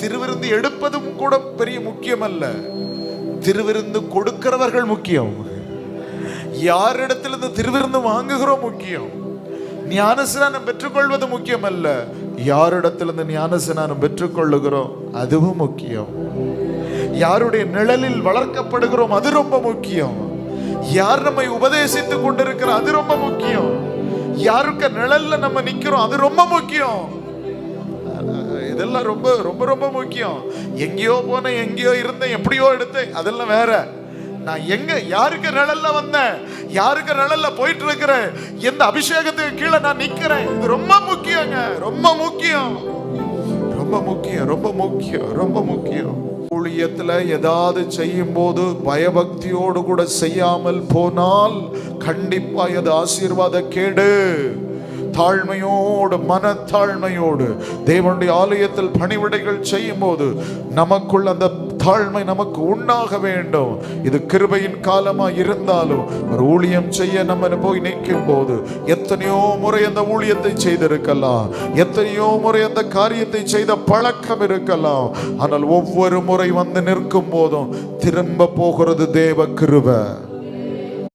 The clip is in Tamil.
திருவிருந்து எடுப்பதும் கூட பெரிய முக்கியம் அல்ல, திருவிருந்து கொடுக்கிறவர்கள் முக்கியம். யாரிடத்திலிருந்து திருவிருந்து வாங்குகிறோம் முக்கியம். ஞானஸ்நானம் பெற்றுக்கொள்வது முக்கியம் அல்ல, யாரிடத்திலிருந்து ஞானஸ்நானம் பெற்றுக்கொள்ளுகிறோம் அதுவும் முக்கியம். யாருடைய நிழலில் வளர்க்கப்படுகிறோம் அது ரொம்ப முக்கியம். யார் நம்மை உபதேசித்துக் கொண்டிருக்கிற அது ரொம்ப முக்கியம். யாருக்கு நிழல்ல நம்ம நிக்கிறோம் அது ரொம்ப முக்கியம். இதெல்லாம் ரொம்ப ரொம்ப ரொம்ப முக்கியம். எங்கேயோ போனேன், எங்கேயோ இருந்தேன், எப்படியோ எடுத்தேன், அதெல்லாம் வேற. நான் எங்க யாருக்கு நிழல்ல வந்தேன், யாருக்கு நிழல்ல போயிட்டு இருக்கிறேன், எந்த அபிஷேகத்துக்கு கீழே நான் நிக்கிறேன், இது ரொம்ப முக்கியங்க. ரொம்ப முக்கியம், ரொம்ப முக்கியம், ரொம்ப முக்கியம், ரொம்ப முக்கியம். ஊழியத்துல ஏதாவது செய்யும் போது பயபக்தியோடு கூட செய்யாமல் போனால் கண்டிப்பா அது ஆசீர்வாத கேடு. தாழ்மையோடு, மனத்தாழ்மையோடு தேவனுடைய ஆலயத்தில் பணிவிடைகள் செய்யும் போது நமக்குள் அந்த தாழ்மை நமக்கு உண்டாக வேண்டும். இது கிருபையின் காலமா இருந்தாலும் ஒரு ஊழியம் செய்ய நம்ம போய் நிற்கும் போது எத்தனையோ முறை அந்த ஊழியத்தை செய்திருக்கலாம், எத்தனையோ முறை அந்த காரியத்தை செய்த பழக்கம் இருக்கலாம். ஆனால் ஒவ்வொரு முறை வந்து நிற்கும் போதும் திரும்ப போகிறது தேவ கிருபை.